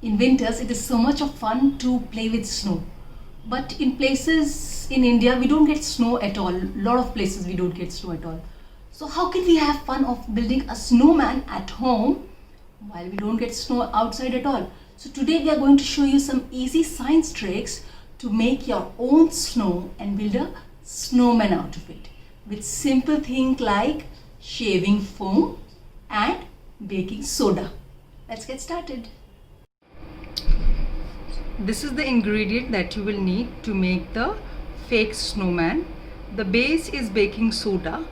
In winters, it is so much of fun to play with snow. But in places in India, we don't get snow at all. A lot of places we don't get snow at all. So how can we have fun of building a snowman at home while we don't get snow outside at all? So today we are going to show you some easy science tricks to make your own snow and build a snowman out of it with simple things like shaving foam and baking soda. Let's get started. This is the ingredient that you will need to make the fake snowman. The base is baking soda.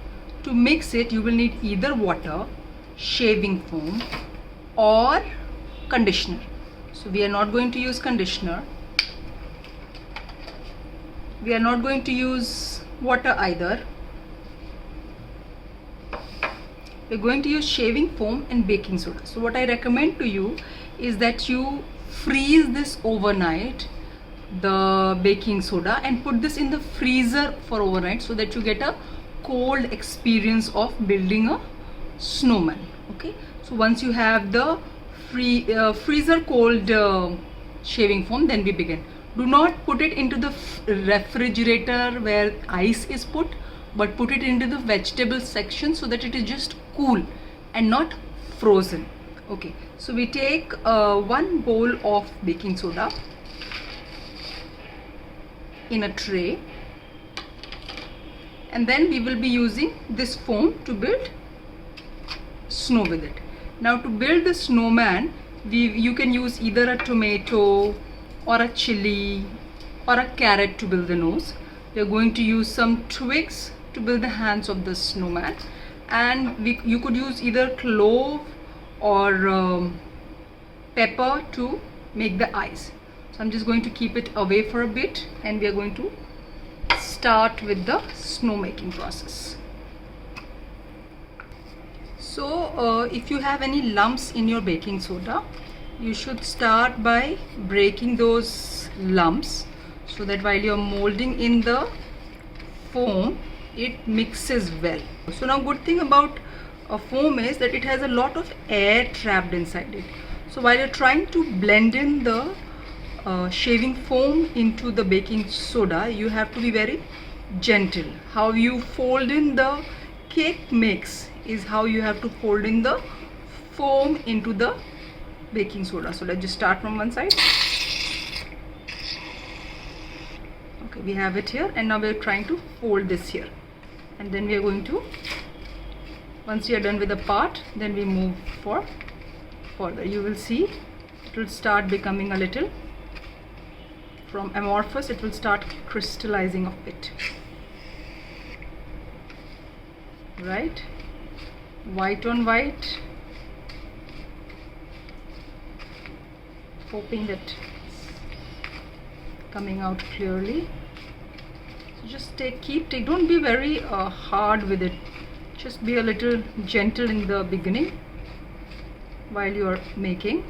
To mix it, you will need either water, shaving foam or conditioner. So we are not going to use conditioner. We are not going to use water either. We're going to use shaving foam and baking soda. So what I recommend to you is that you freeze this overnight, the baking soda, and put this in the freezer for overnight so that you get a cold experience of building a snowman. Okay, so once you have the freezer cold shaving foam, then we begin. Do not put it into the refrigerator where ice is put, but put it into the vegetable section so that it is just cool and not frozen. Okay, so we take 1 bowl of baking soda in a tray, and then we will be using this foam to build snow with it. Now to build the snowman, you can use either a tomato or a chili or a carrot to build the nose. We are going to use some twigs to build the hands of the snowman, and you could use either clove or pepper to make the eyes. So I'm just going to keep it away for a bit, and we are going to start with the snow making process. So if you have any lumps in your baking soda, you should start by breaking those lumps so that while you're molding in the foam, it mixes well. So now good thing about a foam is that it has a lot of air trapped inside it. So while you're trying to blend in the shaving foam into the baking soda, you have to be very gentle. How you fold in the cake mix is how you have to fold in the foam into the baking soda. So let's just start from one side. Okay, we have it here, and now we're trying to fold this here, and then we are going to, once we are done with the part, then we move for further. You will see it will start becoming a little, from amorphous it will start crystallizing a bit, right? White on white, hoping that coming out clearly. So just don't be very hard with it. Just be a little gentle in the beginning while you are making.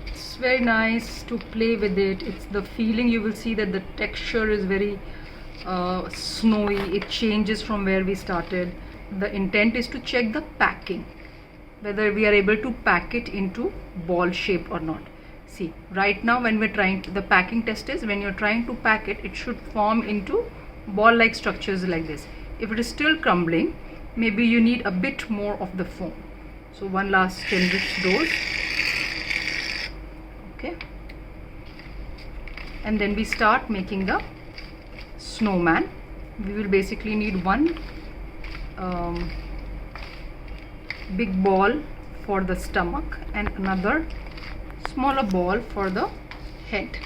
It's very nice to play with it. It's the feeling, you will see that the texture is very snowy. It changes from where we started. The intent is to check the packing, whether we are able to pack it into ball shape or not. See, right now when we're trying to, the packing test is when you're trying to pack it, it should form into ball like structures like this. If it is still crumbling, maybe you need a bit more of the foam. So one last generous dose. Okay, and then we start making the snowman. We will basically need one big ball for the stomach and another smaller ball for the head.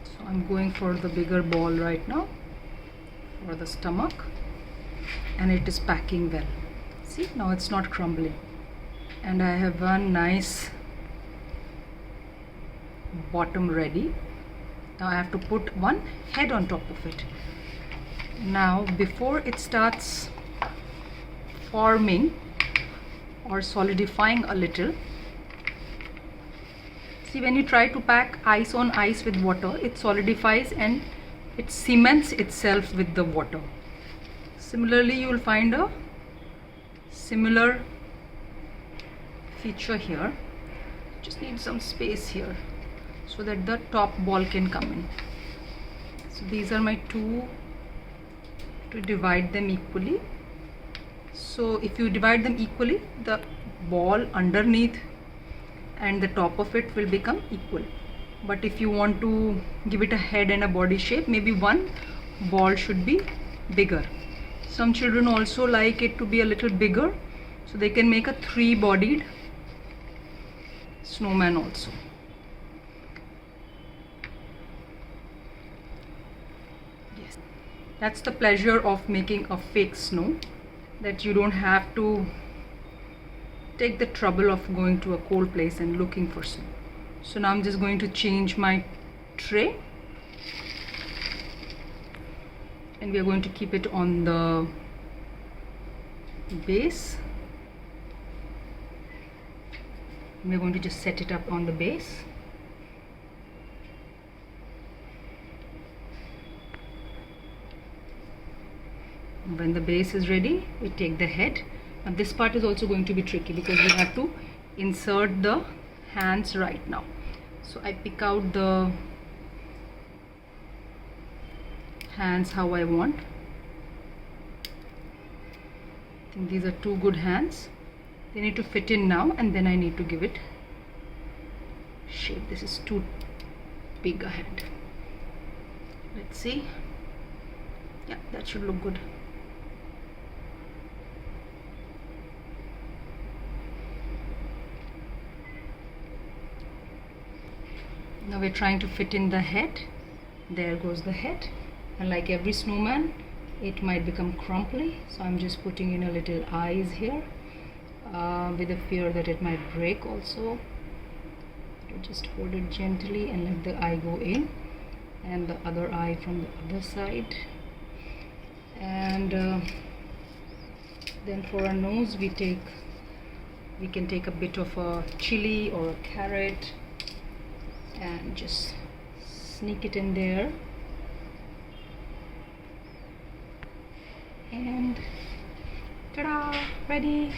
So I'm going for the bigger ball right now for the stomach, and it is packing well. See, now it's not crumbling, and I have one nice bottom ready. Now I have to put one head on top of it. Now before it starts forming, or solidifying a little. See, when you try to pack ice on ice with water, it solidifies and it cements itself with the water. Similarly, you will find a similar feature here. Just need some space here so that the top ball can come in. So these are my two, to divide them equally. So if you divide them equally, the ball underneath and the top of it will become equal. But if you want to give it a head and a body shape, maybe one ball should be bigger. Some children also like it to be a little bigger, so they can make a three-bodied snowman also. Yes, that's the pleasure of making a fake snow, that you don't have to take the trouble of going to a cold place and looking for snow. So now I'm just going to change my tray, and we are going to keep it on the base. We're going to just set it up on the base. When the base is ready, we take the head. Now this part is also going to be tricky because we have to insert the hands right now. So I pick out the hands how I want. I think these are two good hands. They need to fit in now, and then I need to give it shape. This is too big a hand. Let's see. Yeah, that should look good. Now we're trying to fit in the head. There goes the head, and like every snowman, it might become crumply, so I'm just putting in a little eyes here, with the fear that it might break also. Just hold it gently and let the eye go in, and the other eye from the other side. And then for our nose, we can take a bit of a chili or a carrot and just sneak it in there, and ta-da, ready.